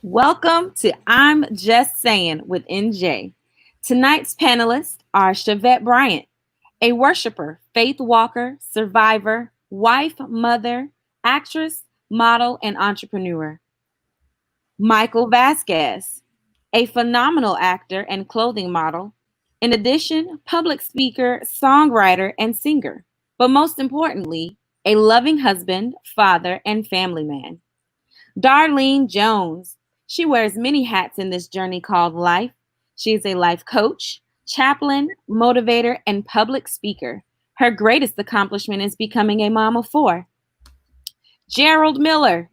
Welcome to I'm Just Saying with NJ. Tonight's panelists are Chevette Bryant, a worshiper, faith walker, survivor, wife, mother, actress, model, and entrepreneur. Michael Vasquez, a phenomenal actor and clothing model. In addition, public speaker, songwriter, and singer. But most importantly, a loving husband, father, and family man. Darlene Jones. She wears many hats in this journey called life. She is a life coach, chaplain, motivator, and public speaker. Her greatest accomplishment is becoming a mom of four. Gerald Miller,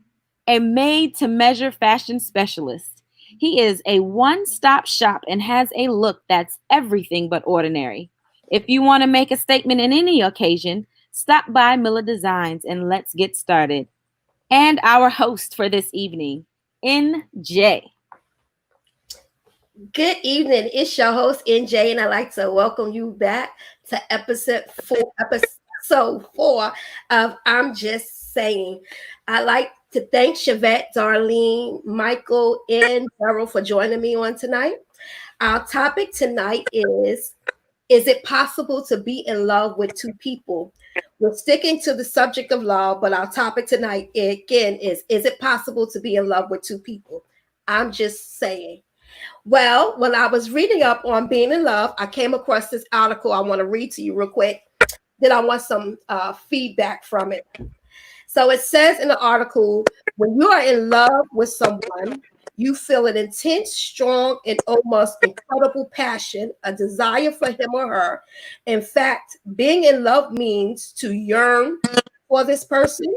a made to measure fashion specialist. He is a one stop shop and has a look that's everything but ordinary. If you want to make a statement in any occasion, stop by Miller Designs and let's get started. And our host for this evening, NJ. Good evening. It's your host NJ, and I'd like to welcome you back to episode four of I'm Just Saying. I'd like to thank Chevette, Darlene, Michael, and Daryl for joining me on tonight. Our topic tonight is it possible to be in love with two people? We're sticking to the subject of love, but our topic tonight again is it possible to be in love with two people? I'm just saying. Well, when I was reading up on being in love, I came across this article I want to read to you real quick. Then I want some feedback from it. So it says in the article, when you are in love with someone, you feel an intense, strong, and almost incredible passion, a desire for him or her. In fact, being in love means to yearn for this person.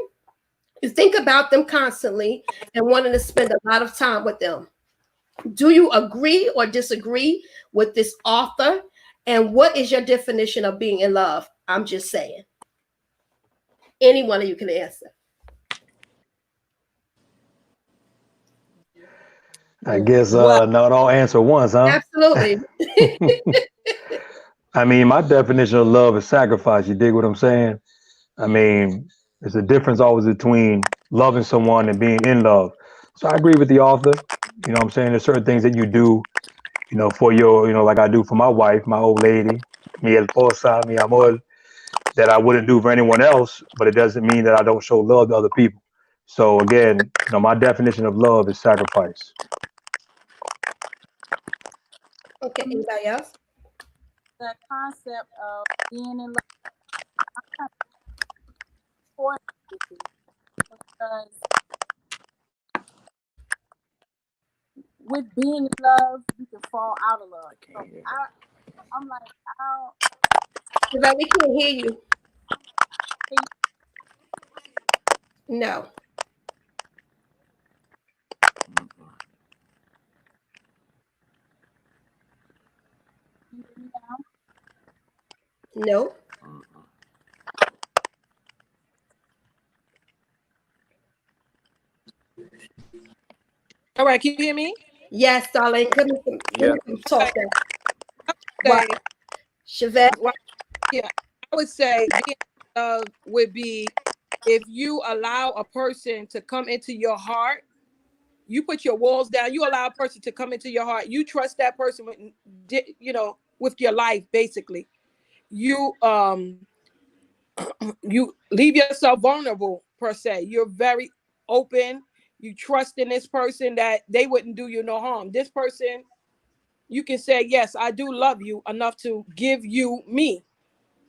You think about them constantly and wanting to spend a lot of time with them. Do you agree or disagree with this author? And what is your definition of being in love? I'm just saying. Any one of you can answer. I guess not all answer once, huh? Absolutely. I mean, my definition of love is sacrifice. You dig what I'm saying? I mean, there's a difference always between loving someone and being in love. So I agree with the author. You know what I'm saying? There's certain things that you do, for your, like I do for my wife, my old lady, mi esposa, mi amor, that I wouldn't do for anyone else, but it doesn't mean that I don't show love to other people. So again, my definition of love is sacrifice. Okay, anybody else? The concept of being in love, I'm kind of for it because with being in love, you can fall out of love. So I'm like, I But we can't hear you. don't No. think you now. No. All right, can you hear me? Yes, darling. Give me some talk there. What? Say, Chevette? well, yeah, I would say being in love would be if you allow a person to come into your heart, you put your walls down, you allow a person to come into your heart, you trust that person with, with your life, basically. You you leave yourself vulnerable per se. You're very open. You trust in this person that they wouldn't do you no harm. This person, you can say, yes, I do love you enough to give you me,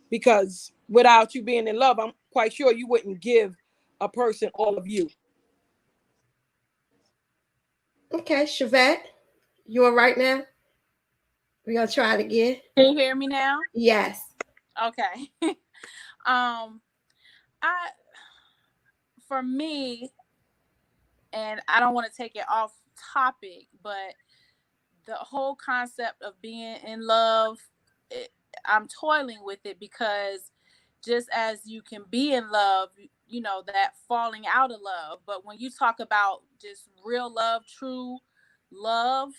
because without you being in love, I'm quite sure you wouldn't give a person all of you. Okay, Chevette. You all right now? We're gonna try it again. Can you hear me now? Yes. Okay. um, I for me, and I don't want to take it off topic, but the whole concept of being in love, it, I'm toiling with it because just as you can be in love, that falling out of love. But when you talk about just real love, true love,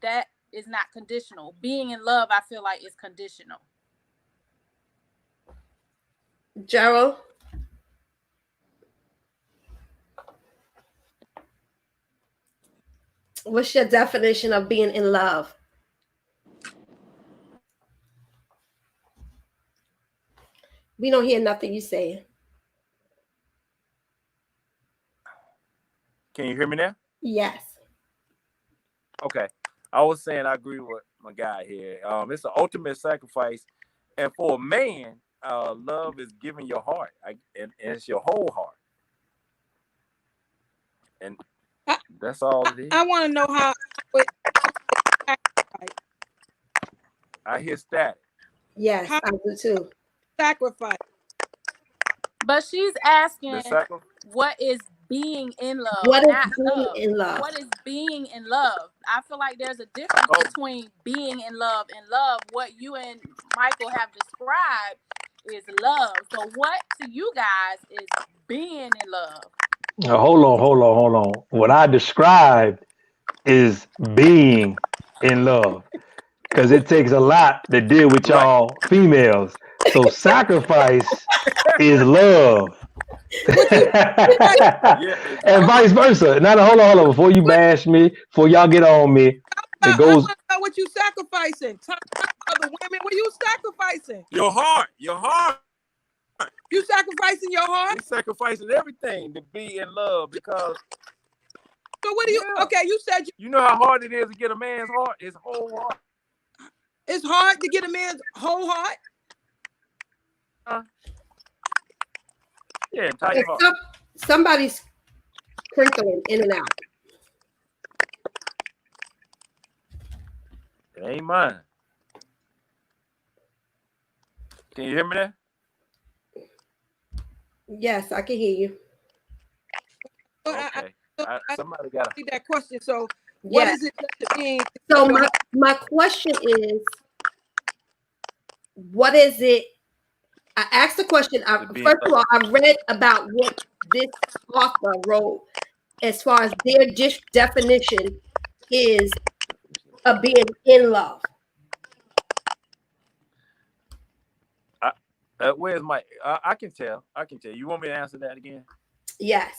that is not conditional. Being in love, I feel like is conditional. Gerald? What's your definition of being in love? We don't hear nothing you saying. Can you hear me now? Yes. Okay. I was saying I agree with my guy here. It's an ultimate sacrifice, and for a man, love is giving your heart, and it's your whole heart, and I, that's all it is. I want to know how it sacrifice. I hear static. Yes, How I do too. sacrifice. But she's The asking, sacrifice. what is being in love, What is not being love. in love? What is being in love? I feel like there's a difference Oh, between being in love and love. What you and Michael have described is love. So, what to you guys is being in love? Hold on. What I described is being in love because it takes a lot to deal with right. y'all females. So sacrifice is love. What you sac- Yeah, And what, vice versa. Now, hold on. Before you what bash me, before y'all get on me, it I goes. want to know what you sacrificing. Time, other women, what are you sacrificing? your heart. Your heart. You sacrificing your heart? We sacrificing everything to be in love because So what do you? yeah, Okay, you said you know how hard it is to get a man's heart. His whole heart. it's hard to get a man's whole heart. Uh, yeah, entire Hey, heart. somebody's crinkling in and out. It ain't mine. Can you hear me there? Yes, I can hear you. So Okay. I Somebody got to. see that question. So what Yes. is it that means? So my question is, what is it? I asked the question. To be in First of love. all, I read about what this author wrote as far as their definition is of being in love. Where's my? I can tell. I can tell. You want me to answer that again? Yes.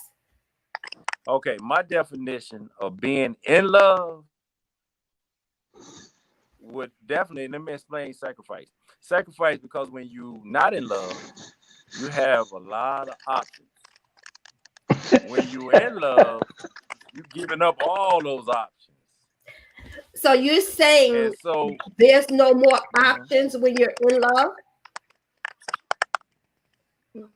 Okay. My definition of being in love would definitely. Let me explain sacrifice. Sacrifice because when you not in love, you have a lot of options. When you in love, you giving up all those options, So you're saying and so there's no more mhm, options when you're in love,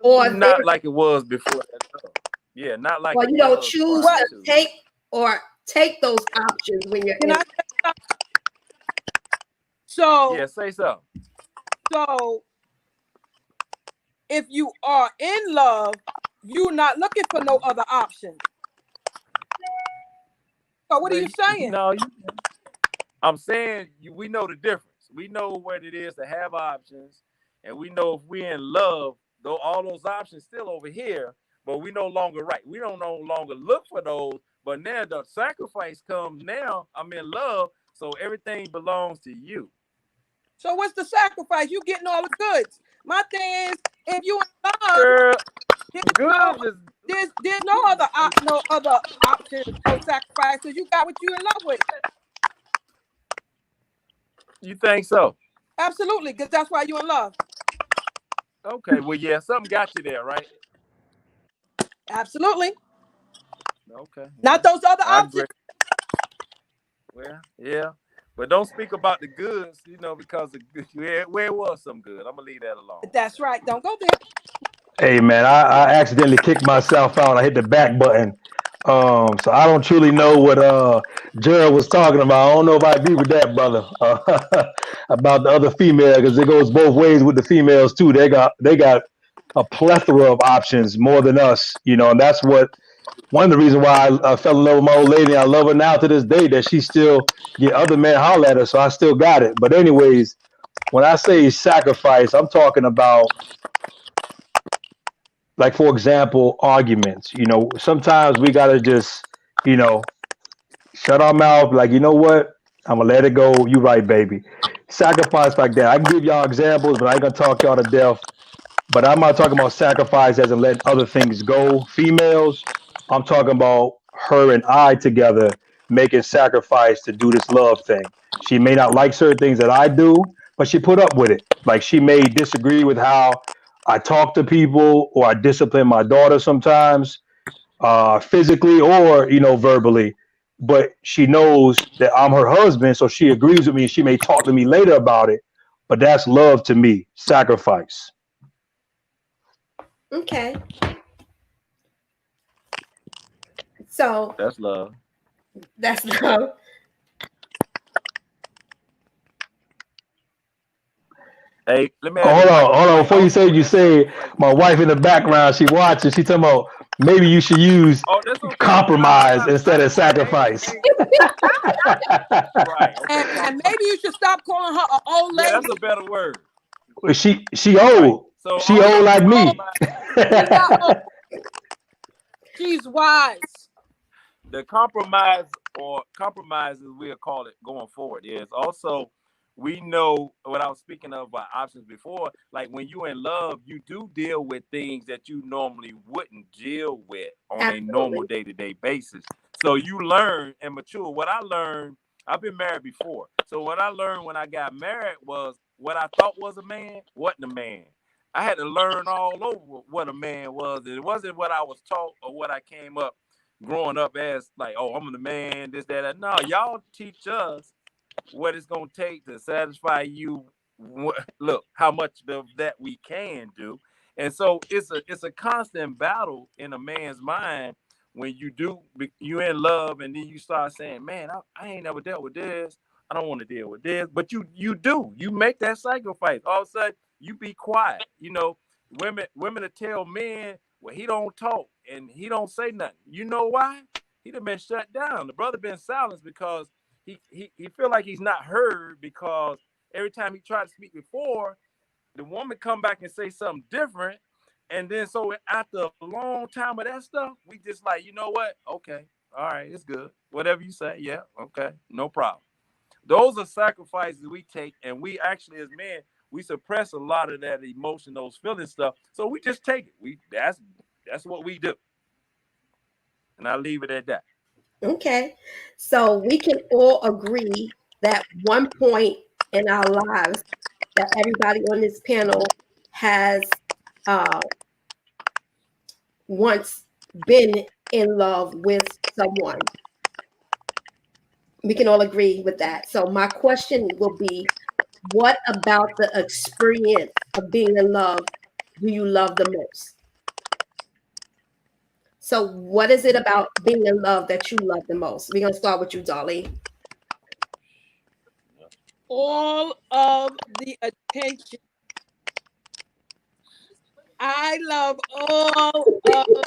or not like it was before that love. Yeah, not like or it you don't was choose prior What to to. take those options when you're can in. I say something? So Yeah, say so. so if you are in love, you're not looking for no other options. So what are you saying? No, I'm saying we know the difference. We know what it is to have options, and we know if we're in love, though all those options still over here, but we no longer right. We don't no longer look for those. But now the sacrifice comes. Now I'm in love, so everything belongs to you. So what's the sacrifice? You getting all the goods. My thing is, if you in love, Girl, there's the no goods is. there's no other option, no sacrifice, because you got what you in love with. You think so? Absolutely, because that's why you in love. Okay, well, yeah, something got you there, right? Absolutely. Okay, Not well, those other I options. agree. Well, yeah, but don't speak about the goods, because where was some good. I'm gonna leave that alone. That's right. Don't go there. Hey man, I accidentally kicked myself out. I hit the back button. So I don't truly know what Gerald was talking about. I don't know if I agree with that, brother, about the other female because it goes both ways with the females too. They got a plethora of options more than us, and that's what one of the reasons why I fell in love with my old lady. I love her now to this day that she still get other men holler at her, so I still got it. But anyways, when I say sacrifice, I'm talking about like for example, arguments. Sometimes we gotta just, you know, shut our mouth. Like, you know what? I'm gonna let it go. You right, baby. Sacrifice like that. I can give y'all examples, but I ain't gonna talk y'all to death. But I'm not talking about sacrifice as in letting other things go. Females, I'm talking about her and I together. making sacrifice to do this love thing. She may not like certain things that I do, but she put up with it. Like she may disagree with how I talk to people or I discipline my daughter sometimes, physically or verbally. But she knows that I'm her husband, so she agrees with me. She may talk to me later about it, but that's love to me. Sacrifice. Okay. So That's love. that's love. Hey, let me Oh, add this. Michael, hold on. Mike, Before you say, also you that sacrifice. say my wife in the background. She watching. She talking about maybe you should use Oh, that's okay. compromise instead of Hey, sacrifice. hey. Right. Okay. And Compromise. maybe you should stop calling her an old Yeah, that's lady. a better word. She Right. old. So She old also like Oh, me. compromise. she's not old. She's wise. The compromise or compromises we'll call it going forward is also we know what I was speaking of about options before. Like when you're in love, you do deal with things that you normally wouldn't deal with on a normal Absolutely. day-to-day basis. So you learn and mature. What I learned, I've been married before. So what I learned when I got married was what I thought was a man wasn't a man. I had to learn all over what a man was. It wasn't what I was taught or what I came up growing up as like, oh, I'm the man, this, that, that. No, y'all teach us what it's gonna take to satisfy you. Look, how much of that we can do, and so it's a constant battle in a man's mind when you in love, and then you start saying, man, I ain't never dealt with this. I don't want to deal with this, but you make that sacrifice. All of a sudden, you be quiet. Women to tell men, well, he don't talk and he don't say nothing. You know why? He done been shut down. The brother been silenced because he feel like he's not heard because every time he tried to speak before, the woman come back and say something different. And then so after a long time of that stuff, we just like, you know what? Okay, all right, it's good. Whatever you say, yeah, okay, no problem. Those are sacrifices we take, and we actually, as men, we suppress a lot of that emotion, those feeling stuff. So we just take it. That's what we do, and I leave it at that. Okay. So we can all agree that one point in our lives that everybody on this panel has uh, once been in love with someone. We can all agree with that. So my question will be, what about the experience of being in love do you love the most? So what is it about being in love that you love the most? We're gonna start with you, Dolly. All of the attention. I love all of the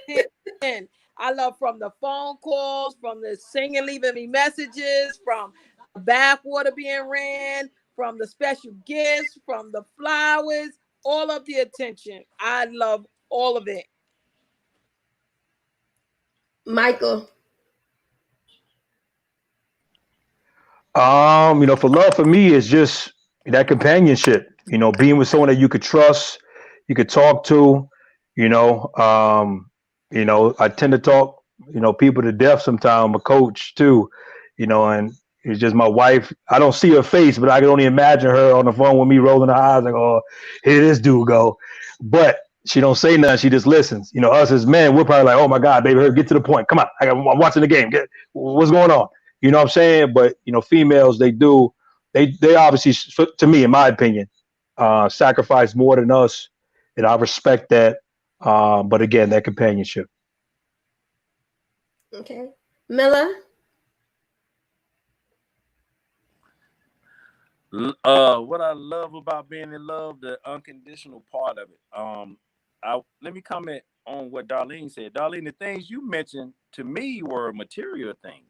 attention. I love from the phone calls, from the singing, leaving me messages, from the bathwater being ran, from the special gifts, from the flowers, all of the attention. I love all of it. Michael. For love for me is just that companionship. Being with someone that you could trust, you could talk to. You know, I tend to talk, people to death sometimes. I'm a coach too, and it's just my wife. I don't see her face, but I can only imagine her on the phone with me rolling her eyes like, oh, here this dude go. But she don't say nothing. She just listens. Us as men, we're probably like, oh my God, baby, get to the point. Come on, I'm watching the game. What's going on? You know what I'm saying? But females, they obviously, to me, in my opinion, sacrifice more than us, and I respect that. But again, that companionship. Okay. Miller. What I love about being in love, the unconditional part of it. Let me comment on what Darlene said. Darlene, the things you mentioned to me were material things.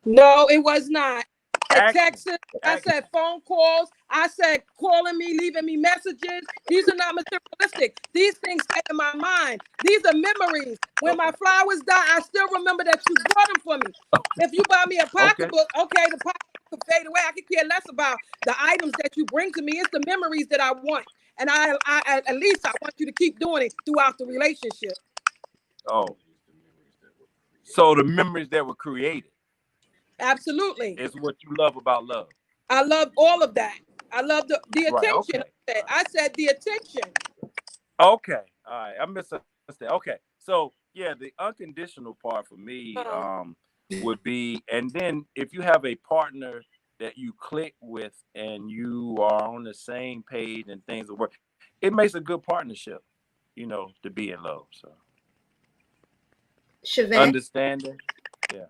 No, it was not. I said Action, texts, I action. said phone calls, I said calling me, leaving me messages. These are not materialistic. These things stay in my mind. These are memories. When my flowers die, I still remember that you brought them for me. If you buy me a Okay. pocketbook, okay, the pocketbook could fade away. I could care less about the items that you bring to me. It's the memories that I want. And I at least I want you to keep doing it throughout the relationship. Oh, so the memories that were created. Absolutely. Is what you love about love. I love all of that. I love the Right. attention. Okay. I said the attention. Okay. All right. I misunderstand. Okay. So yeah, the unconditional part for me Uh, would be, and then if you have a partner that you click with and you are on the same page and things will work, it makes a good partnership, to be in love. So Chevette. understanding. Yeah.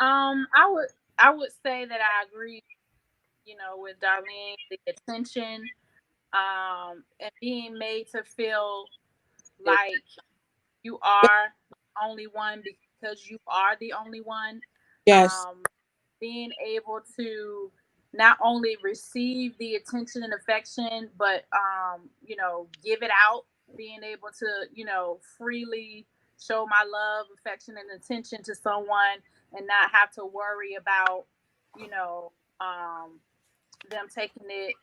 I would say that I agree, with Darlene, the attention, and being made to feel like you are the only one because you are the only one. yes. Um, Being able to not only receive the attention and affection, but give it out. Being able to freely show my love, affection, and attention to someone, and not have to worry about you know them taking it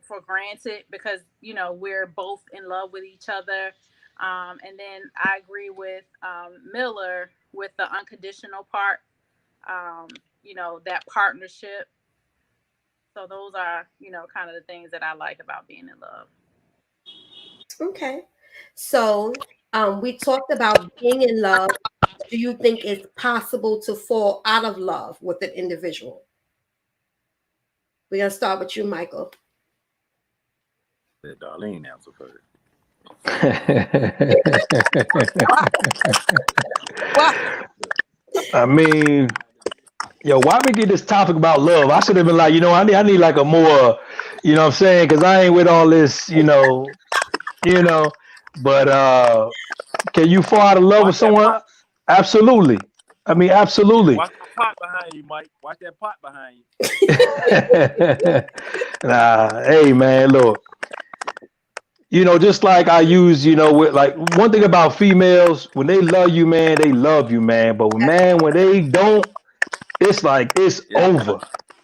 for granted because we're both in love with each other. And then I agree with Miller with the unconditional part. That partnership. So those are kind of the things that I like about being in love. Okay. So we talked about being in love. Do you think it's possible to fall out of love with an individual? We're gonna start with you, Michael. Let Darlene answer first. Well, I mean, yo, why we get this topic about love? I should have been like, I need like a more, what I'm saying? Because I ain't with all this, you know. But can you fall out of love with Watch that someone? pot. Absolutely. I mean, absolutely. Watch that pot behind you, Mike. Watch that pot behind you. Nah, hey man, look. Just like I use, with like one thing about females, when they love you, man, they love you, man. But man, when they don't, it's like it's It's done. over.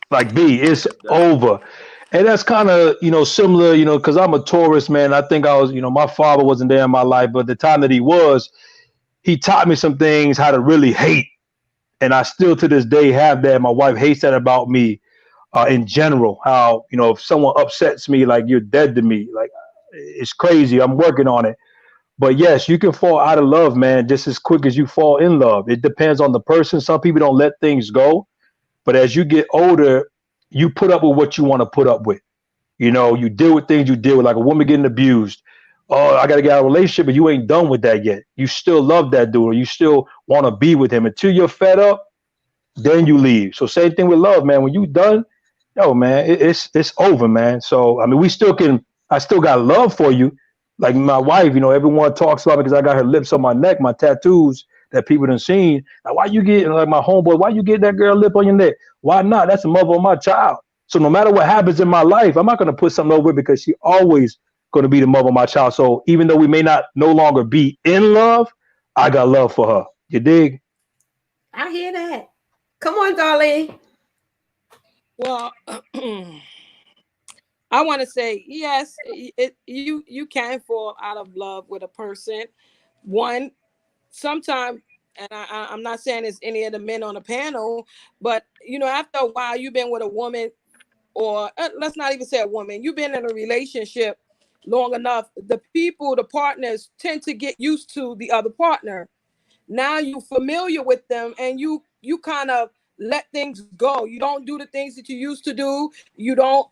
Like B, it's It's done. over. And that's kind of, similar, because I'm a Taurus, man. I think I was, my father wasn't there in my life, but the time that he was, he taught me some things how to really hate. And I still to this day have that. My wife hates that about me in general. How, if someone upsets me, like you're dead to me. Like it's crazy. I'm working on it. But yes, you can fall out of love, man, just as quick as you fall in love. It depends on the person. Some people don't let things go. But as you get older, you put up with what you want to put up with. You deal with things you deal with, like a woman getting abused. Oh, I got to get out of a relationship, but you ain't done with that yet. You still love that dude, or you still want to be with him until you're fed up. Then you leave. So same thing with love, man. When you done, yo, man, it's over, man. So I mean, we still can. I still got love for you. Like my wife, everyone talks about me because I got her lips on my neck, my tattoos that people done seen. Now, why you get like my homeboy? Why you get that girl lip on your neck? Why not? That's the mother of my child. So no matter what happens in my life, I'm not gonna put something over it because she always gonna be the mother of my child. So even though we may not no longer be in love, I got love for her. You dig? I hear that. Come on, darling. well, I want to say yes. You can fall out of love with a person. One sometime, and I'm not saying it's any of the men on the panel, but after a while, you've been with a woman, or let's not even say a woman. You've been in a relationship long enough. The partners tend to get used to the other partner. Now you familiar with them, and you kind of let things go. You don't do the things that you used to do. You don't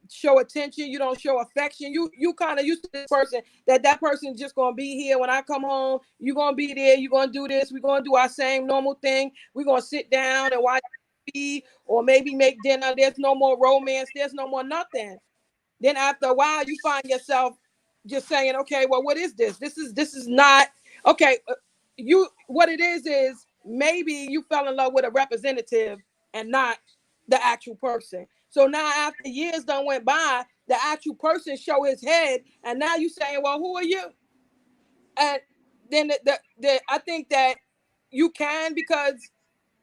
show attention. You don't show affection. You kind of used to this person, that person's just gonna be here when I come home. You're gonna be there. You're gonna do this. We're gonna do our same normal thing. We're gonna sit down and watch TV, or maybe make dinner. There's no more romance. There's no more nothing. Then after a while, you find yourself just saying, okay, well, what is this? This is not okay. You What it is maybe you fell in love with a representative and not the actual person. So now after years done went by, the actual person show his head, and now you saying, well, who are you? And then I think that you can, because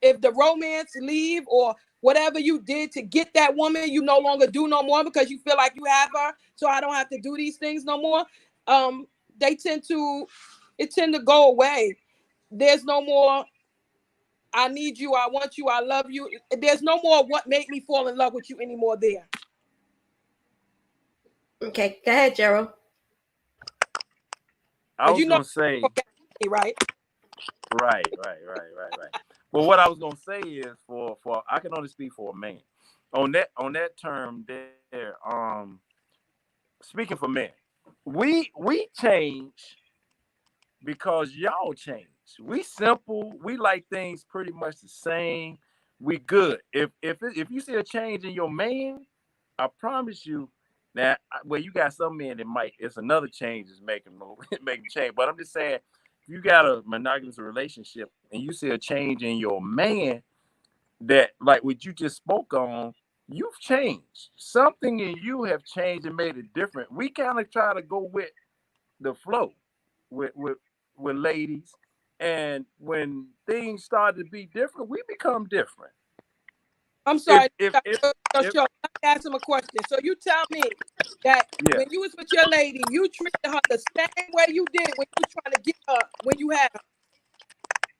if the romance leave, or whatever you did to get that woman, you no longer do no more because you feel like you have her, so I don't have to do these things no more. um they tend to it tend to go away. there's no more I need you, I want you, I love you. There's no more what made me fall in love with you anymore there. Okay, go ahead, Gerald. I Because was you know, gonna say, right? right. But what I was gonna say is for I can only speak for a man. On that term there, speaking for men, we change because y'all change. We simple. We like things pretty much the same. We good. If you see a change in your man, I promise you that well, you got some men that might. It's another change is making making change. But I'm just saying, if you got a monogamous relationship and you see a change in your man, that like what you just spoke on, you've changed. Something in you have changed and made it different. We kind of try to go with the flow with ladies. And when things start to be different, we become different. I'm If sorry. if if, if Let me ask him a question. So you tell me that yeah, when you was with your lady, you treated her the same way you did when you were trying to get her when you had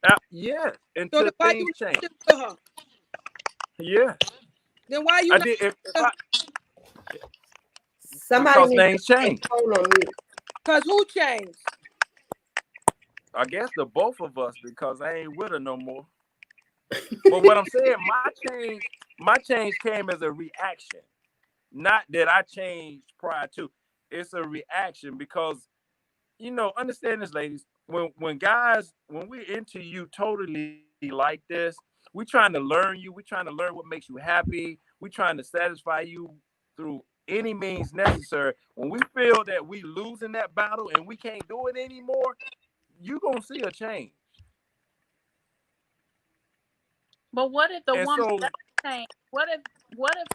her. yeah, So until then why you things change. not with her? Yeah, Then why you I not did. If with her? I Somebody because needs to things put their change. phone on mute. Because who changed? I guess the both of us because I ain't with her no more. But what I'm saying, my change came as a reaction, not that I changed prior to. It's a reaction because understand this, ladies. When we're into you totally like this, we trying to learn you. We trying to learn what makes you happy. We trying to satisfy you through any means necessary. When we feel that we losing that battle and we can't do it anymore, you gonna see a change. But what if the And woman so doesn't change? What if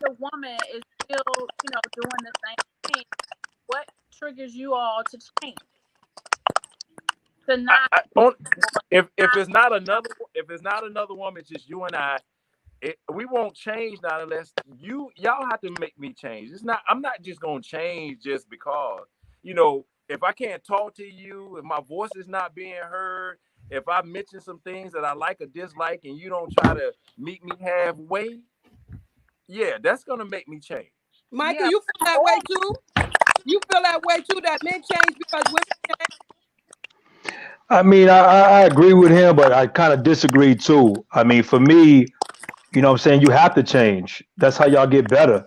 the woman is still, doing the same thing? What triggers you all to change? To not if not it's not another woman, it's just you and I. We won't change not unless y'all have to make me change. It's not. I'm not just gonna change just because. If I can't talk to you, if my voice is not being heard, if I mention some things that I like or dislike, and you don't try to meet me halfway, yeah, that's gonna make me change. Michael, yeah, you feel that way too? You feel that way too, that men change because women change? I mean, I agree with him, but I kind of disagree too. I mean, for me, what I'm saying, you have to change. That's how y'all get better.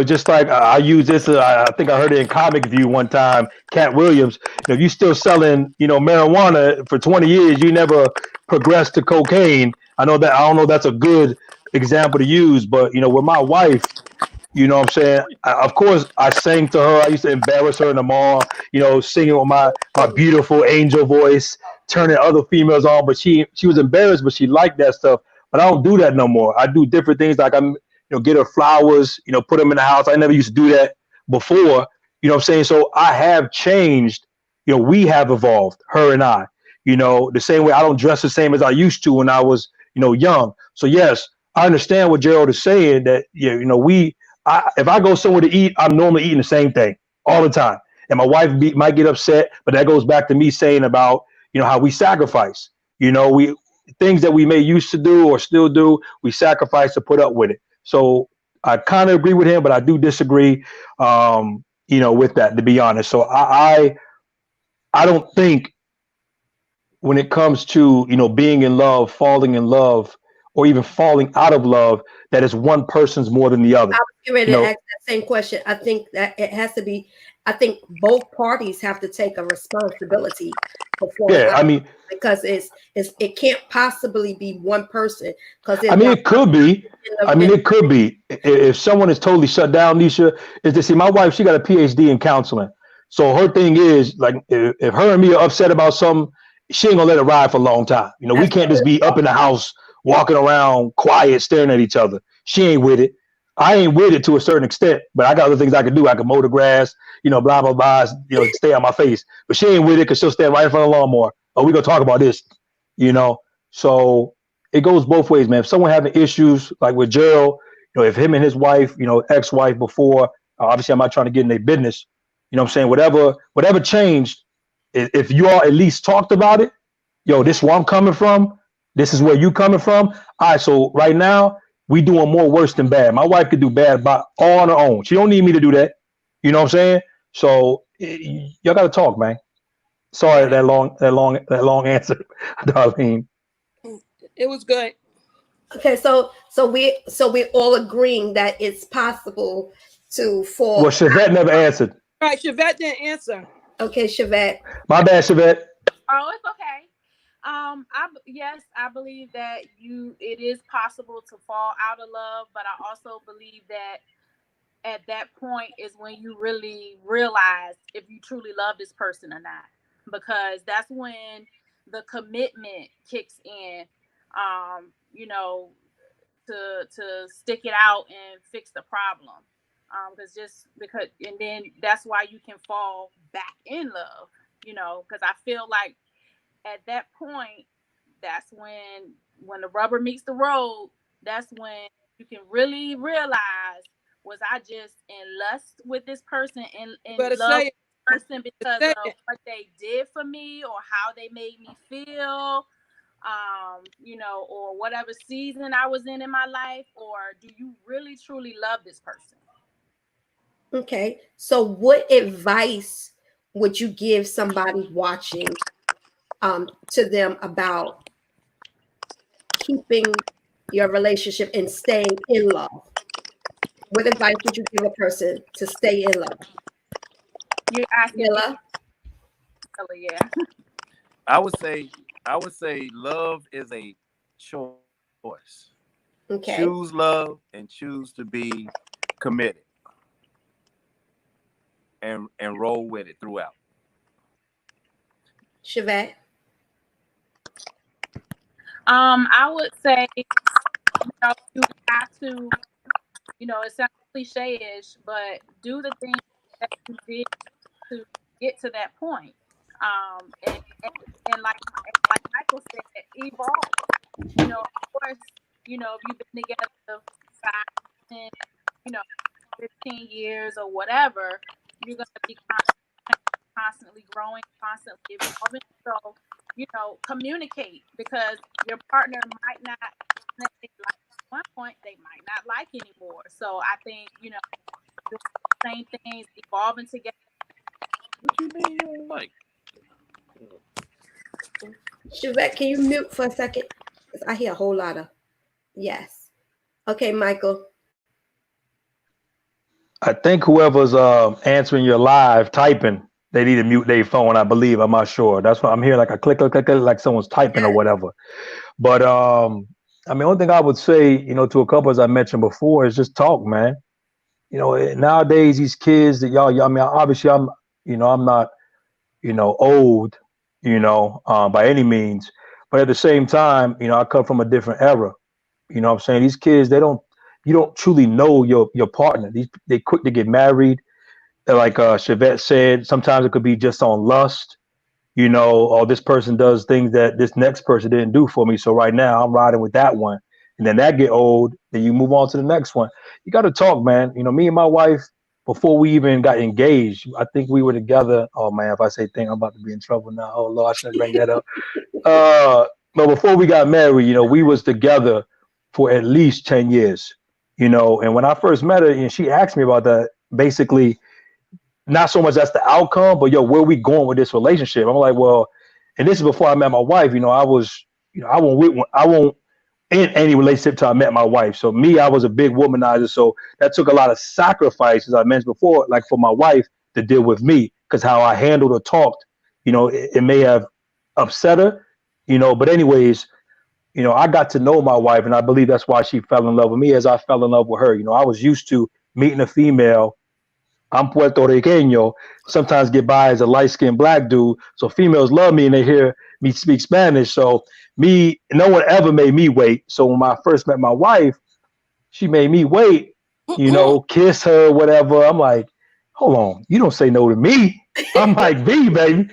Just like I use this, I think I heard it in Comic View one time, Cat Williams. If you still selling, marijuana for 20 years, you never progressed to cocaine. I don't know that's a good example to use, but, with my wife, what I'm saying? Of course, I sang to her. I used to embarrass her in the mall, singing with my beautiful angel voice, turning other females on. But she was embarrassed, but she liked that stuff. But I don't do that no more. I do different things like get her flowers, put them in the house. I never used to do that before. What I'm saying? So I have changed. We have evolved, her and I. The same way I don't dress the same as I used to when I was, young. So yes, I understand what Gerald is saying that if I go somewhere to eat, I'm normally eating the same thing all the time. And my wife might get upset, but that goes back to me saying about, how we sacrifice. We things that we may used to do or still do, we sacrifice to put up with it. So I kind of agree with him, but I do disagree, with that, to be honest. So I don't think when it comes to, being in love, falling in love, or even falling out of love, that it's one person's more than the other. I was getting ready You to know, ask that same question. I think that it has to be. I think both parties have to take a responsibility for falling yeah, out I mean, because it can't possibly be one person because I there's mean, not it could be. I mean, in it could be. If someone is totally shut down, Nisha, is to see my wife. She got a PhD in counseling, so her thing is like, if her and me are upset about something, she ain't gonna let it ride for a long time. We that's can't just be up in the house walking around quiet, staring at each other. She ain't with it. I ain't with it to a certain extent, but I got other things I can do. I can mow the grass, blah blah blah. Stay on my face. But she ain't with it because she'll stand right in front of the lawnmower. Oh, we gonna talk about this, you know. So it goes both ways, man. If someone having issues like with Gerald, if him and his wife, ex-wife before, obviously I'm not trying to get in their business. What I'm saying? Whatever changed, if you all at least talked about it, Yo, this is where I'm coming from. This is where you coming from. All right, so right now we doing more worse than bad. My wife could do bad by all on her own. She don't need me to do that. You know what I'm saying? So y'all gotta talk, man. Sorry Yeah, that long answer, Darlene. it was good. Okay, so we all agreeing that it's possible to Well, fall. Chevette never answered. All right, Chevette didn't answer. Okay, Chevette. My bad, Chevette. Oh, it's okay. Yes, I believe that it is possible to fall out of love, but I also believe that at that point is when you really realize if you truly love this person or not, because that's when the commitment kicks in. You know, to stick it out and fix the problem. Because just because, and then that's why you can fall back in love. Because I feel like at that point, that's when the rubber meets the road. That's when you can really realize, was I just in lust with this person, You in better love say it. with this person because Say of it. what they did for me or how they made me feel, or whatever season I was in my life, or do you really truly love this person? Okay, so what advice would you give somebody watching to them about keeping your relationship and staying in love? What advice would you give a person to stay in love? You're asking me, Mila? yeah. I would say, love is a choice. Choose Okay. love and choose to be committed and roll with it throughout. Chevette? I would say, you have to, it sounds cliche-ish, but do the things that you did to get to that point. And like Michael said, evolve. Of course, if you've been together 5, 10, you know, 15 years or whatever, you're gonna be constantly growing, constantly evolving. So, communicate, because your partner might not necessarily like at one point, they might not like anymore. So I think, doing the same things, evolving together. What you mean you ain't like? Chevette, can you mute for a second? 'Cause I hear a whole lot of yes. Okay, Michael. I think whoever's answering your live typing, they need to mute their phone. I believe. I'm not sure. That's what I'm hearing, like a click, click, click, click, like someone's typing or Yes. whatever. But I mean, one thing I would say, to a couple as I mentioned before, is just talk, man. Nowadays these kids that I mean, obviously I'm not, old, by any means, but at the same time, I come from a different era. You know what I'm saying? These kids, you don't truly know your partner. They quick to get married. Like Chevette said, sometimes it could be just on lust. Or this person does things that this next person didn't do for me. So right now I'm riding with that one. And then that get old, then you move on to the next one. You got to talk, man. Me and my wife, before we even got engaged, I think we were together. Oh man, if I say thing, I'm about to be in trouble now. Oh Lord, I shouldn't bring that up. Uh, but before we got married, we was together for at least 10 years. And when I first met her, and she asked me about that, basically, not so much that's the outcome, but yo, where we going with this relationship? I'm like, well, and this is before I met my wife. I was, I won't in any relationship till I met my wife. So me, I was a big womanizer. So that took a lot of sacrifice, as I mentioned before, like for my wife to deal with me, because how I handled or talked, it may have upset her, But anyways, I got to know my wife, and I believe that's why she fell in love with me as I fell in love with her. I was used to meeting a female. I'm Puerto Riqueño. Sometimes get by as a light skinned black dude. So females love me and they hear me speak Spanish. So no one ever made me wait. So when I first met my wife, she made me wait, kiss her, whatever. I'm like, hold on, you don't say no to me. I'm like, V, baby.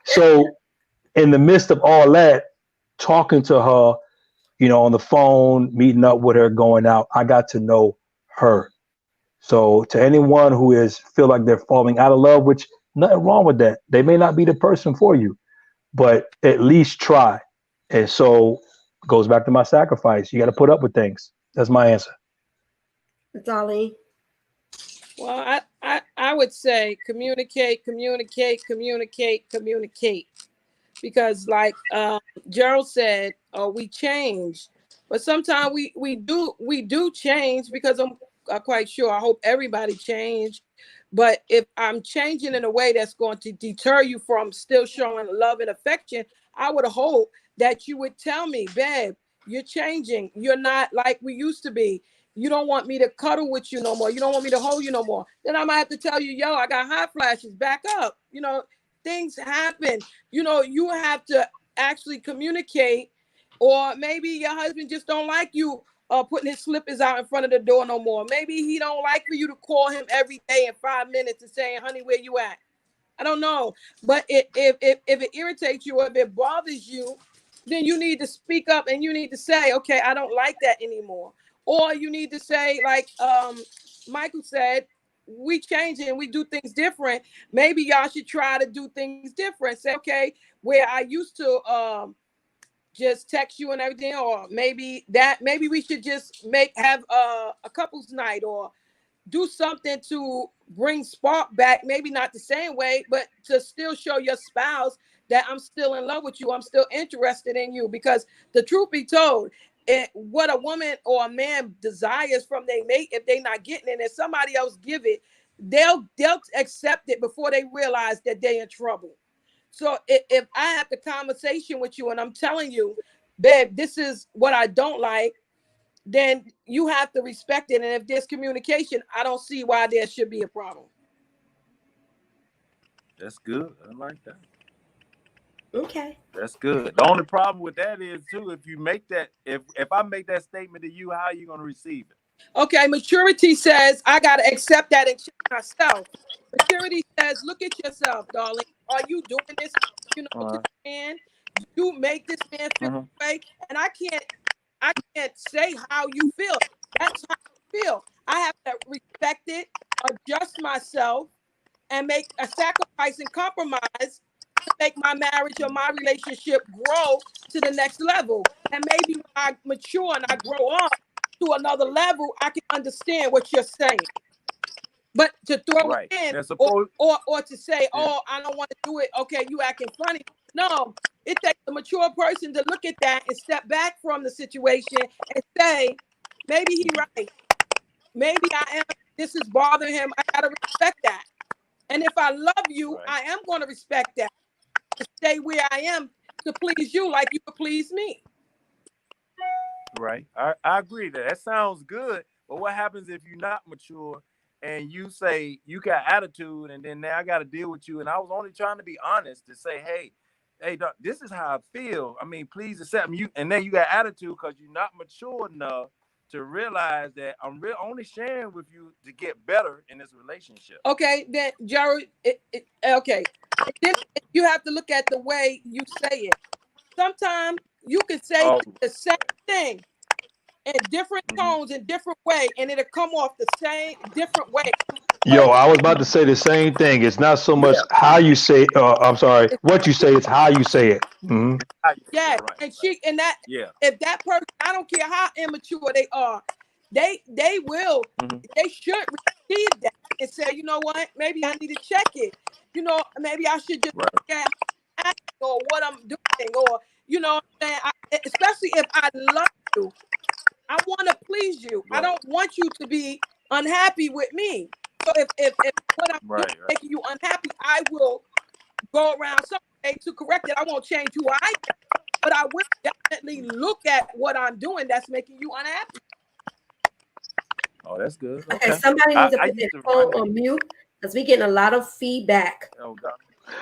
So in the midst of all that, talking to her, on the phone, meeting up with her, going out, I got to know her. So to anyone who is feel like they're falling out of love, which nothing wrong with that. They may not be the person for you, but at least try. And so it goes back to my sacrifice. You got to put up with things. That's my answer. Darlene. Well, I would say communicate, communicate, communicate, communicate. Because like Gerald said, we change, but sometimes we do change because I'm quite sure. I hope everybody change, but if I'm changing in a way that's going to deter you from still showing love and affection, I would hope that you would tell me, babe, you're changing. You're not like we used to be. You don't want me to cuddle with you no more. You don't want me to hold you no more. Then I might have to tell you, yo, I got hot flashes. Back up. Things happen. You have to actually communicate, or maybe your husband just don't like you putting his slippers out in front of the door no more. Maybe he don't like for you to call him every day in 5 minutes and saying, honey, where you at? I don't know. But if it irritates you or if it bothers you, then you need to speak up and you need to say, okay, I don't like that anymore. Or you need to say, like Michael said, we change and we do things different. Maybe y'all should try to do things different. Say, okay, where I used to just text you and everything, or maybe we should just have a couples night, or do something to bring spark back. Maybe not the same way, but to still show your spouse that I'm still in love with you. I'm still interested in you. Because the truth be told, what a woman or a man desires from their mate, if they're not getting it and somebody else give it, they'll accept it before they realize that they're in trouble. So if I have the conversation with you and I'm telling you, babe, this is what I don't like, then you have to respect it. And if there's communication, I don't see why there should be a problem. That's good. I like that. Okay. That's good. The only problem with that is too, if you make that, if I make that statement to you, how are you gonna receive it? Okay, maturity says I gotta accept that and check myself. Maturity says, look at yourself, darling. Are you doing this, to Uh-huh. the man? You make this man feel Uh-huh. this way, and I can't say how you feel. That's how I feel. I have to respect it, adjust myself, and make a sacrifice and compromise to make my marriage or my relationship grow to the next level. And maybe when I mature and I grow up to another level, I can understand what you're saying. But to throw it Right. in, That's or supposed. or to say, Yeah. oh, I don't want to do it. Okay, you acting funny. No, it takes a mature person to look at that and step back from the situation and say, maybe he right. Maybe I am. This is bothering him. I gotta respect that. And if I love you, Right. I am going to respect that. To stay where I am to please you like you would please me. Right. I agree that sounds good. But what happens if you're not mature and you say you got attitude, and then now I got to deal with you? And I was only trying to be honest to say, hey, doc, this is how I feel. I mean, please accept me. And then you got attitude because you're not mature enough to realize that I'm only sharing with you to get better in this relationship. Okay, then Jared, okay. Then you have to look at the way you say it. Sometimes you can say Oh, the same thing in different mhm. tones in different way, and it'll come off the same different way. Yo, Person, I was about to say the same thing. It's not so much Yeah. how you say, I'm sorry, it's what you say, it's how you say it. How you say yeah, it, right, and right. she and that Yeah. if that person, I don't care how immature they are, they will Mhm. they should receive that and say, you know what, maybe I need to check it. Maybe I should just Right. look at how I'm acting or what I'm doing, or what I'm saying. Especially if I love you, I want to please you. I Right. don't want you to be unhappy with me. So if what I'm doing Right. is Right. making you unhappy, I will go around some way to correct it. I won't change who I am, but I will definitely look at what I'm doing that's making you unhappy. Oh, that's good. Okay, Okay. somebody needs to I put their used to phone run that. on mute because we're getting a lot of feedback. Oh God.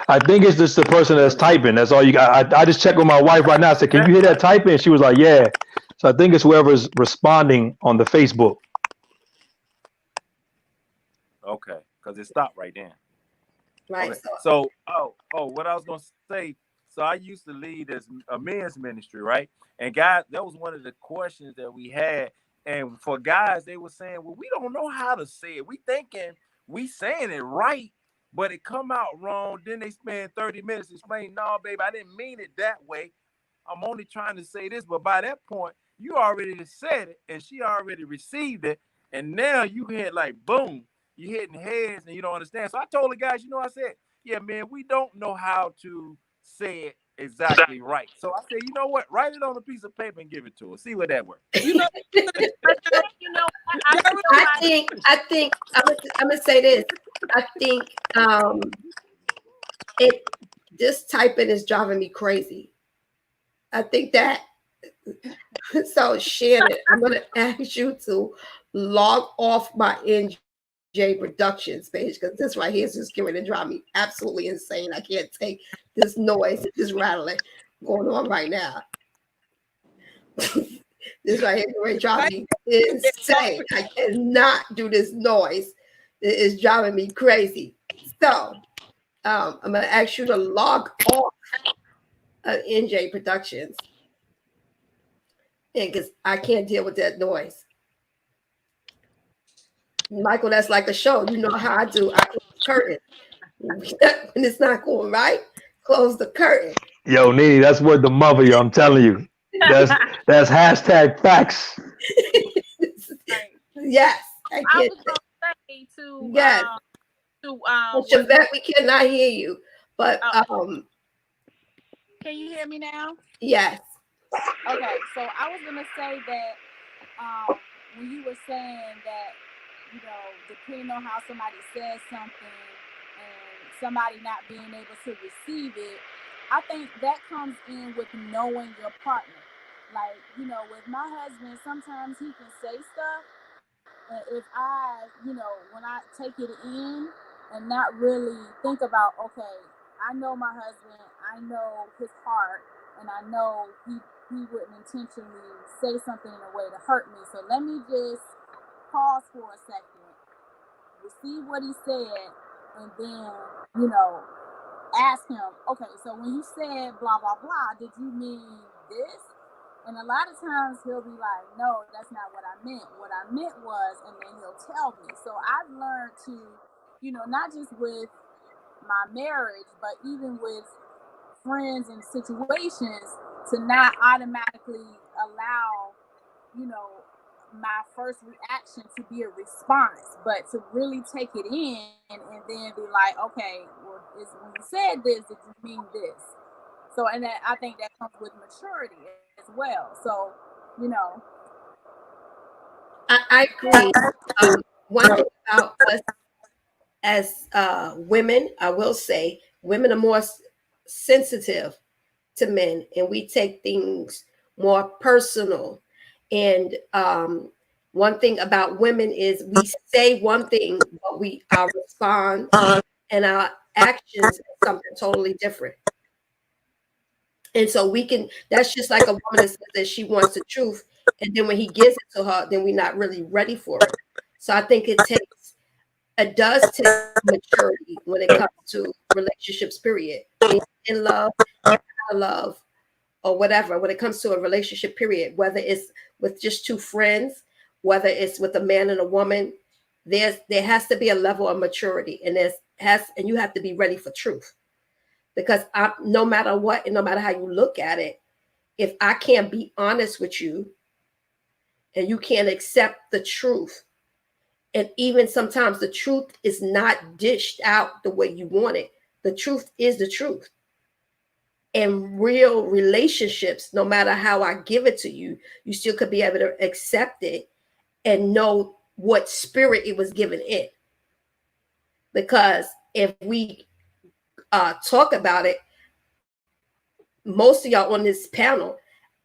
I think it's just the person that's Let me see. typing. That's all you got. I just checked with my wife right now. I said, "Can you hear that typing?" And she was like, "Yeah." So I think it's whoever's responding on the Facebook. Okay, because it stopped right then. Right. Okay. So So, what I was gonna say. So I used to lead as a men's ministry, right? And guys, that was one of the questions that we had. And for guys, they were saying, "Well, we don't know how to say it. We thinking we saying it right, but it come out wrong. Then they spend 30 minutes explaining, no, baby, I didn't mean it that way. I'm only trying to say this. But by that point, you already said it and she already received it. And now you hit like boom, you hitting heads and you don't understand. So I told the guys, I said, yeah, man, we don't know how to say it exactly right. So I said, you know what? Write it on a piece of paper and give it to us. See what that works. You know, But then, I feel like I think I'm gonna say this. I think it this typing is driving me crazy. I think that so Shannon, I'm gonna ask you to log off my NJ Productions page because this right here is just getting to drive me absolutely insane. I can't take this noise, this rattling going on right now. This right here is going to drive me insane. I cannot do this noise. It is driving me crazy. So I'm going to ask you to log off NJ Productions. Because I can't deal with that noise. Michael, that's like a show. You know how I do. I close the curtain. When it's not going right, close the curtain. Yo, Nene, that's word the mother, yo. I'm telling you. That's hashtag facts. Yes, I I can't. was gonna say Yes. Shavette, we cannot hear you. But Can you hear me now? yes. Okay, so I was gonna say that when you were saying that, depending on how somebody says something and somebody not being able to receive it, I think that comes in with knowing your partner. Like, with my husband, sometimes he can say stuff, and if I, when I take it in and not really think about, okay, I know my husband, I know his heart, and I know he wouldn't intentionally say something in a way to hurt me. So let me just pause for a second, receive what he said, and then, ask him, okay, so when you said blah, blah, blah, did you mean this? And a lot of times he'll be like, no, that's not what I meant. What I meant was, and then he'll tell me. So I've learned to, not just with my marriage, but even with friends and situations, to not automatically allow, my first reaction to be a response, but to really take it in and then be like, okay, well, when you said this, did you mean this? So, and that, I think that comes with maturity as well. So, I agree. One thing about us as women, I will say, women are more sensitive to men, and we take things more personal. And one thing about women is we say one thing, but our response and our actions is something totally different. And so we can, that's just like a woman that says that she wants the truth. And then when he gives it to her, then we're not really ready for it. So I think it does take maturity when it comes to relationships, period. In love, out of love, or whatever, when it comes to a relationship, period, whether it's with just two friends, whether it's with a man and a woman, there has to be a level of maturity, and and you have to be ready for truth. Because no matter what, and no matter how you look at it, if I can't be honest with you and you can't accept the truth, and even sometimes the truth is not dished out the way you want it, the truth is the truth. And real relationships, no matter how I give it to you, you still could be able to accept it and know what spirit it was given in. Because if we talk about it, most of y'all on this panel,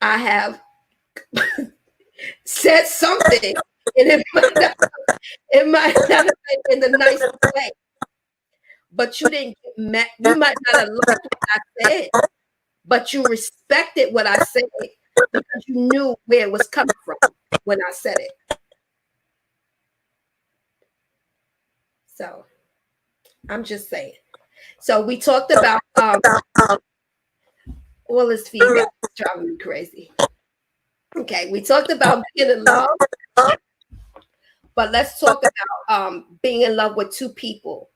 I have said something, and it might not have been in the nicest way, but you didn't get mad. You might not have liked what I said, but you respected what I said because you knew where it was coming from when I said it. So I'm just saying. So we talked about all this feedback is driving me crazy. Okay, we talked about being in love, but let's talk about being in love with two people.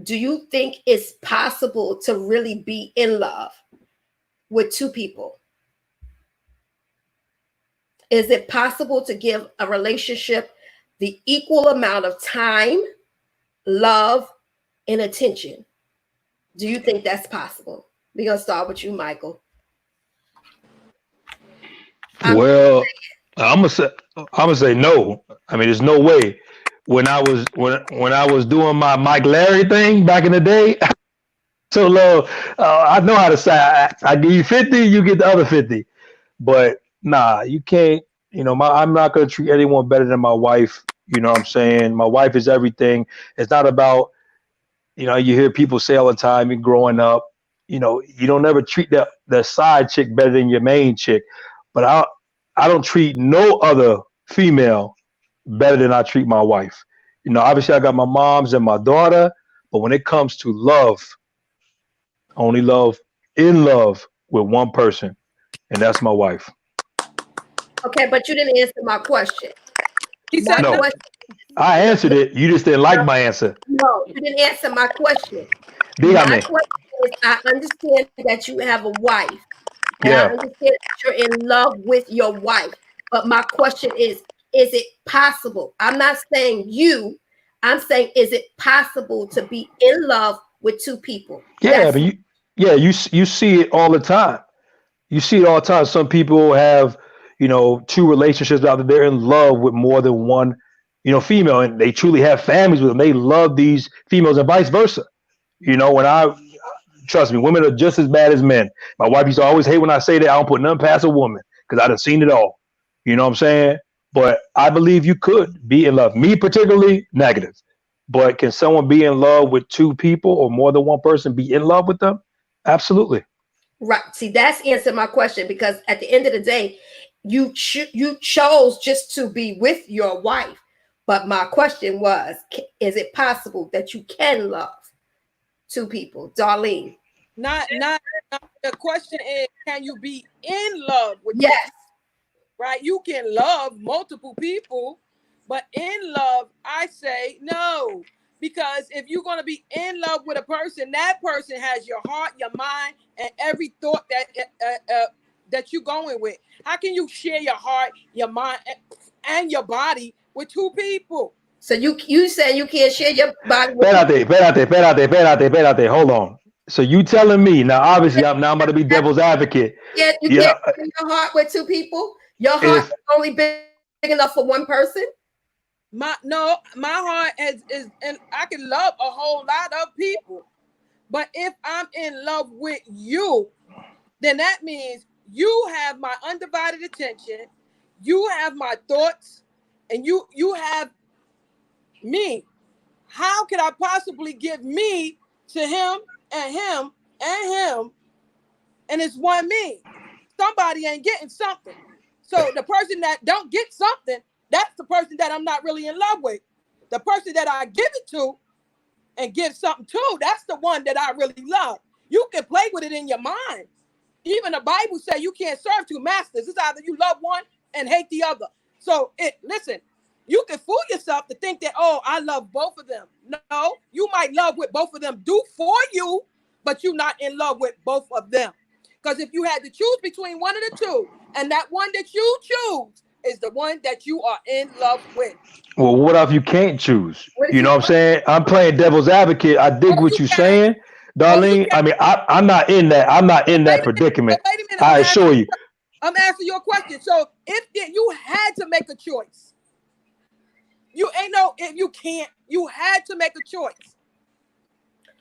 do you think it's possible to really be in love with two people? Is it possible to give a relationship the equal amount of time, love, and attention? Do you think that's possible? We're going to start with you, Michael. Well, I'm gonna say no. I mean, there's no way. When I was doing my Mike Larry thing back in the day, so low, I know how to say. I give you 50, you get the other 50. But nah, you can't. I'm not gonna treat anyone better than my wife. You know what I'm saying? My wife is everything. It's not about, you hear people say all the time, you're growing up, you don't ever treat the side chick better than your main chick. But I don't treat no other female better than I treat my wife. Obviously I got my moms and my daughter, but when it comes to love, I only love in love with one person, and that's my wife. Okay, but you didn't answer my question. He My said no. No, question, I answered it. You just didn't like no, my answer. no, you didn't answer my question. My Dígame. question is, I understand that you have a wife, and I Yeah. understand that you're in love with your wife. But my question is it possible? I'm not saying you, I'm saying, is it possible to be in love with two people? Yeah, That's but you see it all the time. You see it all the time. Some people have, two relationships out there. They're in love with more than one, female, and they truly have families with them. They love these females and vice versa. When I trust me, women are just as bad as men. My wife used to always hate when I say that. I don't put nothing past a woman because I done seen it all. You know what I'm saying? But I believe you could be in love. Me particularly, negative. But can someone be in love with two people or more than one person be in love with them? Absolutely. right. See, that's answered my question, because at the end of the day, you chose just to be with your wife. But my question was, is it possible that you can love two people? Darlene. Not the question is, can you be in love with two Yes. people? Right? You can love multiple people, but in love, I say no. Because if you're going to be in love with a person, that person has your heart, your mind, and every thought that you're going with. How can you share your heart, your mind, and your body with two people? So you say you can't share your body with two Espérate, espérate, espérate, espérate, espérate. Hold on. So you telling me now? Obviously, I'm about to be people. devil's advocate. You Yeah. can't share your heart with two people. Your heart If is only big enough for one person. My heart is, and I can love a whole lot of people. But if I'm in love with you, then that means you have my undivided attention, you have my thoughts, and you have me. How could I possibly give me to him and him and him, and it's one me? Somebody ain't getting something. So the person that don't get something, that's the person that I'm not really in love with. The person that I give it to and give something to, that's the one that I really love. You can play with it in your mind. Even the Bible says you can't serve two masters. It's either you love one and hate the other. So listen, you can fool yourself to think that, oh, I love both of them. No, you might love what both of them do for you, but you're not in love with both of them. Because if you had to choose between one of the two, and that one that you choose is the one that you are in love with. Well, what if you can't choose? What if You you? know what I'm saying? I'm playing devil's advocate. I dig Oh, what you you're can. saying, Oh, you Darlene. can. I mean, I'm not in that. I'm not So in wait that a minute. So predicament. wait a minute. I assure you. I'm asking you a question. So if you had to make a choice, you ain't no if you can't. You had to make a choice.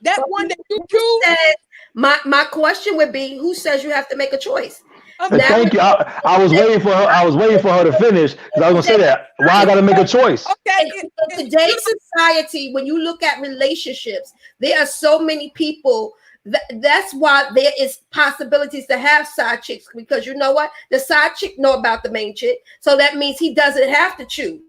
That But one that you who choose. says, my question would be, who says you have to make a choice? I'm Now, Thank you. I was waiting for her. I was waiting for her to finish because I was gonna say that. Why I gotta make a choice? okay. in today's society, when you look at relationships, there are so many people. That's why there is possibilities to have side chicks, because you know what? The side chick know about the main chick, so that means he doesn't have to choose.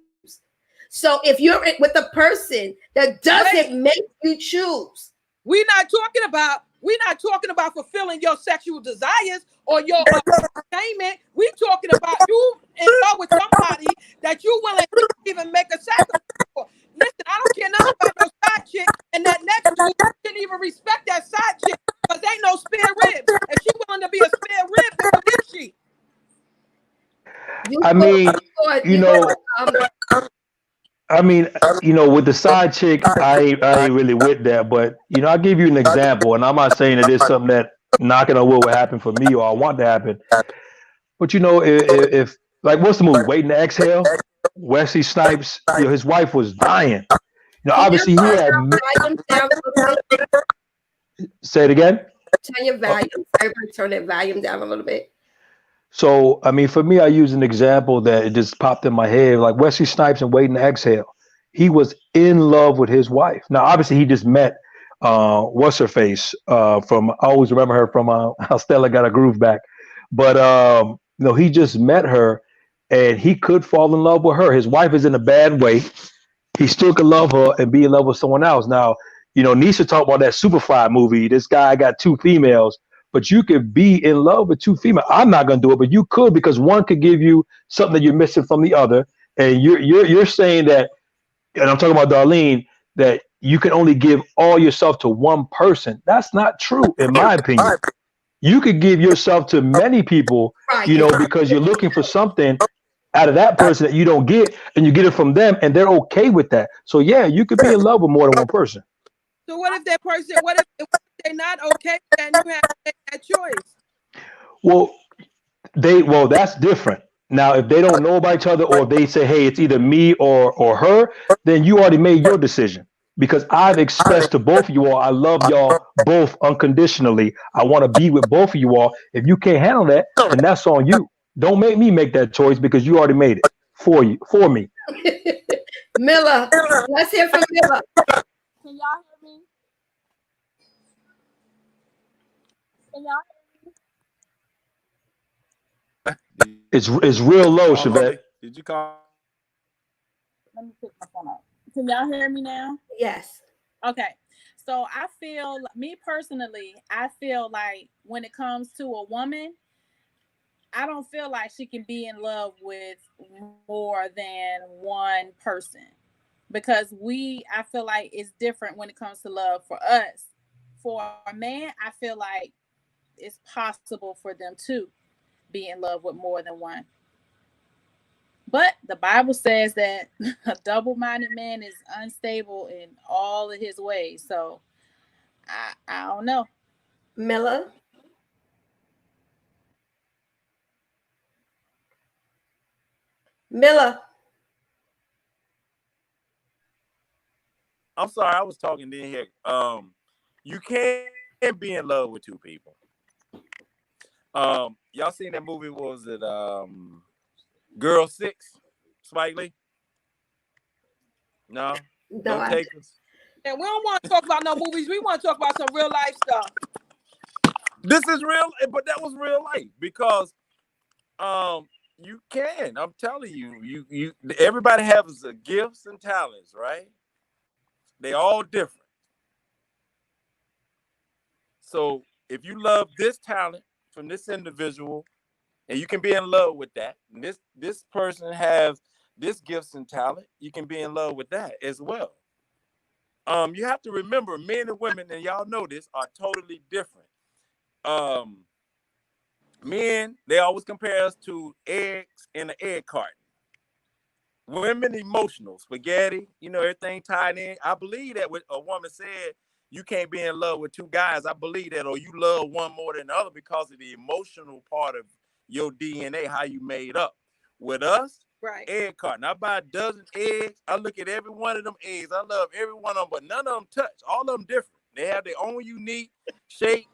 So if you're with a person that doesn't Wait, make you choose, we're not talking about fulfilling your sexual desires or your entertainment. We're talking about you in love with somebody that you willing to even make a sacrifice for. Listen, I don't care nothing about no side chick and that next dude You I thought, mean, you you thought, know, I mean, with the side chick, I ain't really with that. But I'll give you an example, and I'm not saying that it's something that knocking on wood will happen for me or I want to happen. But if like what's the movie? Waiting to Exhale. Wesley Snipes, his wife was dying. can you Obviously he turn had. your volume down a little bit? Say it again. Turn your Uh, volume. Everybody turn that volume down a little bit. So, I mean, for me, I use an example that it just popped in my head, like Wesley Snipes in Waiting to Exhale. He was in love with his wife. Now, obviously, he just met what's her face from. I always remember her from How Stella Got a Groove Back, but he just met her, and he could fall in love with her. His wife is in a bad way. He still could love her and be in love with someone else. Now, Nisha talked about that Superfly movie. This guy got two females, but you could be in love with two females. I'm not gonna do it, but you could because one could give you something that you're missing from the other. And you're saying that, and I'm talking about Darlene, that you can only give all yourself to one person. That's not true, in my opinion. You could give yourself to many people, Right. It's because you're looking for something out of that person that you don't get, and you get it from them, and they're okay with that. So yeah, you could be in love with more than one person. So what if that person? What if they're not okay with that, and you have to make that choice? Well, that's different. Now, if they don't know about each other, or if they say, "Hey, it's either me or her," then you already made your decision. Because I've expressed to both of you all, I love y'all both unconditionally. I want to be with both of you all. If you can't handle that, then that's on you. Don't make me make that choice because you already made it for me. Miller. Let's hear from Miller. Can y'all hear me? Can y'all It's real low, call on me? Chevette. Did you call? Let me pick my phone up. Can y'all hear me now? Yes. Okay. So me personally, I feel like when it comes to a woman, I don't feel like she can be in love with more than one person because I feel like it's different when it comes to love for us. For a man, I feel like it's possible for them to be in love with more than one. But the Bible says that a double-minded man is unstable in all of his ways. So I don't know. Miller. Miller. I'm sorry, I was talking in here. You can be in love with two people. Y'all seen that movie? What was it? Girl Six, Spike Lee. No, No, no takers. And we don't want to talk about no movies. We want to talk about some real life stuff. This is real, but that was real life because you can. I'm telling you, everybody has gifts and talents, right? They all different. So if you love this talent from this individual, and you can be in love with that, and this person has this gifts and talent, you can be in love with that as well. You have to remember, men and women, and y'all know this, are totally different. Um, Men, they always compare us to eggs in an egg carton. Women emotional, spaghetti, everything tied in. I believe that what a woman said, you can't be in love with two guys. I believe that, or you love one more than the other because of the emotional part of your DNA, how you made up. With us, Right. egg carton. I buy a dozen eggs. I look at every one of them eggs. I love every one of them, but none of them touch. All of them different. They have their own unique shape,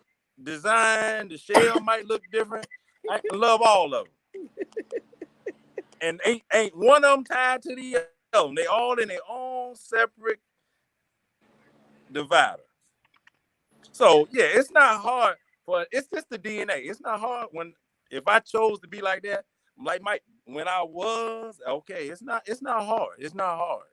design. The shell might look different. I love all of them. And ain't one of them tied to the other. They all in their own separate divider. So yeah, it's not hard, but it's just the DNA. It's not hard if I chose to be like that, like Mike, when I was okay. It's not hard. It's not hard.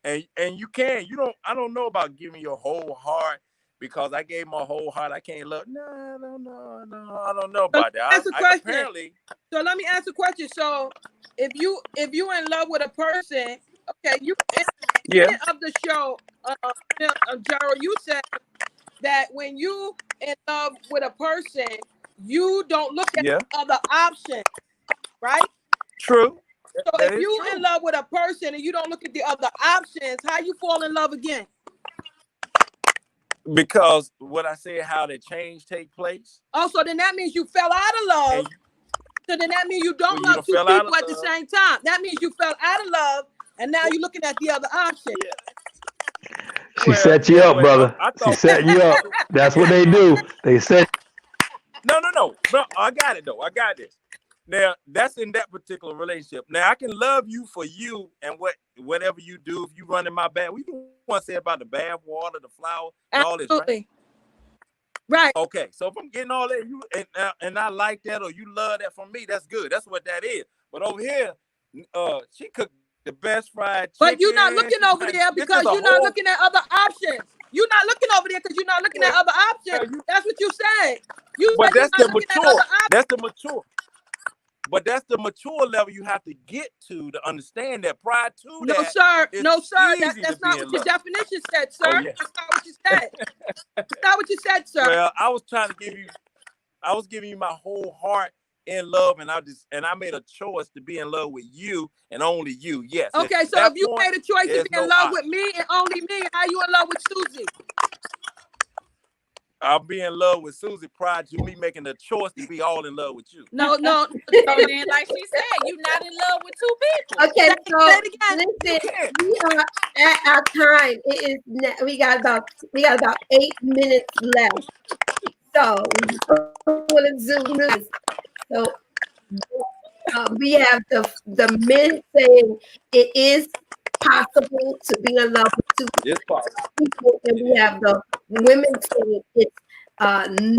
And I don't know about giving your whole heart because I gave my whole heart. I can't love. No, no, no, no. I don't know So about that. that's a I question. apparently. So let me ask a question. So if you in love with a person, okay, you in the Yeah. beginning of the show, Gerald, you said that when you in love with a person, you don't look at Yeah. other options, right? True. So That if is you true. in love with a person and you don't look at the other options, how you fall in love again? Because what I said, how the change take place. Oh, so then that means you fell out of love. And So then that means you don't you love done two fell out people of at the love. same time. That means you fell out of love, and now you're looking at the other option. Yeah. She Well, set you yeah, up, but brother. I She thought setting you up. That's what they do. They set. no. But I got it though. I got this. Now that's in that particular relationship. Now I can love you for you and whatever you do. If you run in my bath, we want to say about the bath water, the flower, and all this, right? Absolutely. Right. Okay, so if I'm getting all that, you and I like that, or you love that from me, that's good. That's what that is. But over here, she cooked the best fried chicken. But you're not looking over there because you're not looking at other options. You're not looking over there because you're not looking at other options. That's what you said. You But said you're that's not the looking at mature. other options. That's the mature. But that's the mature level you have to get to understand that. Prior to No, that, sir. it's No, sir. easy That's to not be in what your love. definition said, sir. Oh, yeah. That's not what you said. That's not what you said, sir. Well, I was trying to give you, I was giving you my whole heart in love, and I made a choice to be in love with you and only you. Yes. Okay, At so that if you point, made a choice to there's be in no love option. with me and only me, how you in love with Susie? I'll be in love with Susie prior to me making the choice to be all in love with you. No. So then, like she said, you're not in love with two people. Okay, Say so it again. listen, we are at our time. It is we got about 8 minutes left. So we're gonna zoom this. So we have the men saying it is possible to be in love with two It's possible. people, and we have the women saying it's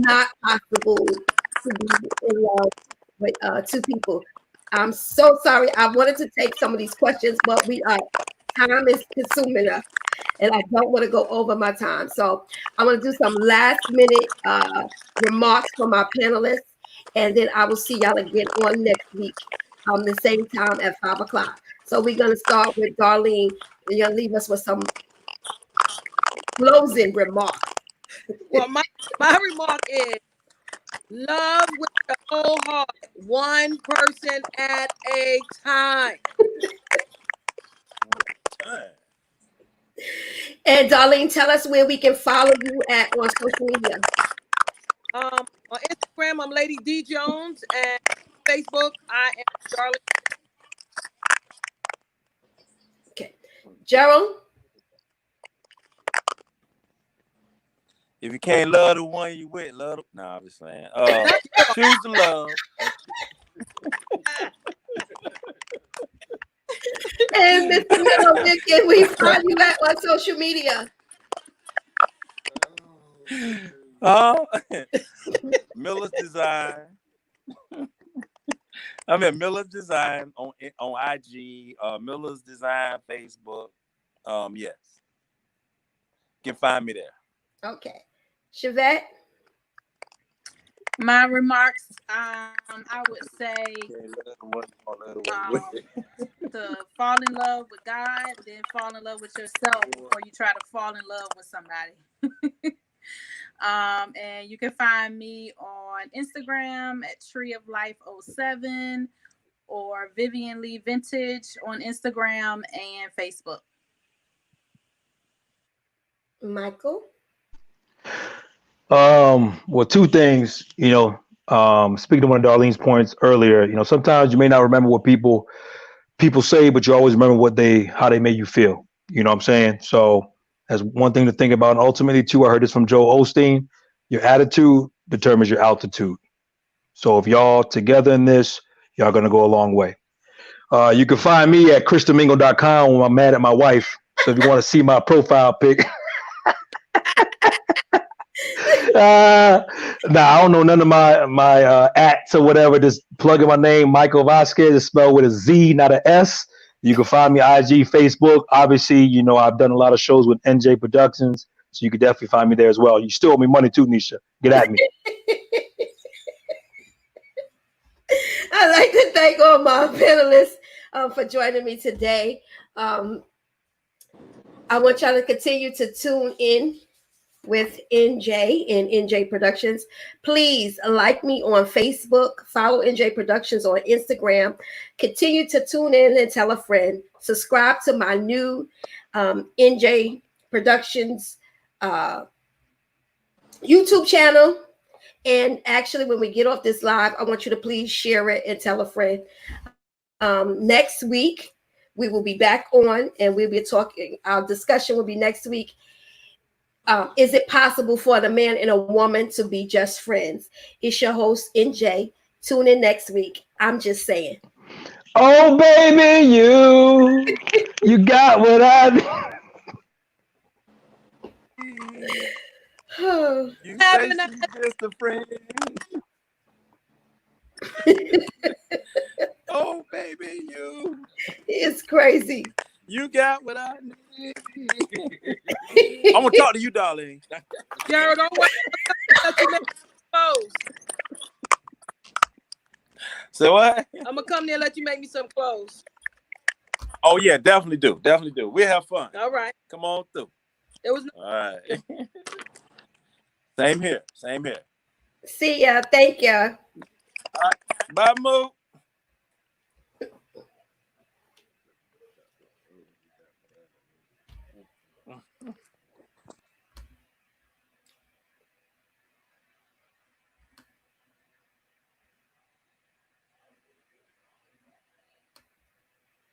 not possible to be in love with two people. I'm so sorry. I wanted to take some of these questions, but time is consuming us, and I don't want to go over my time. So I'm going to do some last minute remarks from our panelists, and then I will see y'all again on next week the same time at 5 o'clock. So we're going to start with Darlene. You're going to leave us with some closing remarks. Well, my remark is love with your whole heart, one person at a time. And Darlene, tell us where we can follow you at on social media. On Instagram, I'm Lady D Jones, and Facebook, I am Darlene. Okay, Gerald. If you can't love the one you with, love them. No, I'm just saying. Choose to love. And Mr. Miller, where can we find you at on social media? Miller's Design. I'm at Miller's Design on IG, Miller's Design Facebook. Yes. You can find me there. Okay. Chevette? My remarks, I would say to fall in love with God, then fall in love with yourself before you try to fall in love with somebody. And you can find me on Instagram at Tree of Life 07 or Vivian Lee Vintage on Instagram and Facebook. Michael? Well, two things, speaking to one of Darlene's points earlier, sometimes you may not remember what people say, but you always remember how they made you feel. You know what I'm saying? So that's one thing to think about. And ultimately, too, I heard this from Joe Osteen. Your attitude determines your altitude. So if y'all together in this, y'all gonna go a long way. You can find me at chrisdomingo.com when I'm mad at my wife. So if you want to see my profile pic. I don't know none of my acts or whatever. Just plug in my name, Michael Vasquez. It's spelled with a Z, not an S. You can find me IG, Facebook. Obviously, I've done a lot of shows with NJ Productions, so you can definitely find me there as well. You still owe me money too, Nisha. Get at me. I'd like to thank all my panelists for joining me today. I want y'all to continue to tune in with NJ and NJ Productions. Please like me on Facebook, follow NJ Productions on Instagram. Continue to tune in and tell a friend. Subscribe to my new NJ Productions YouTube channel. And actually, when we get off this live, I want you to please share it and tell a friend. Next week, we will be back on and we'll be talking. Our discussion will be next week. Is it possible for a man and a woman to be just friends? It's your host, NJ. Tune in next week. I'm just saying. Oh, baby, you got what I. You say she's just a friend. Oh, baby, It's crazy. you got what I need. I'm gonna talk to you, darling. Gerald, don't wait. Let you make clothes. So what? I'm gonna come there and let you make me some clothes. Oh yeah, definitely do. Definitely do. We'll have fun. All right. Come on through. There was no. All right. Same here. Same here. See ya. Thank ya. Bye, Moo.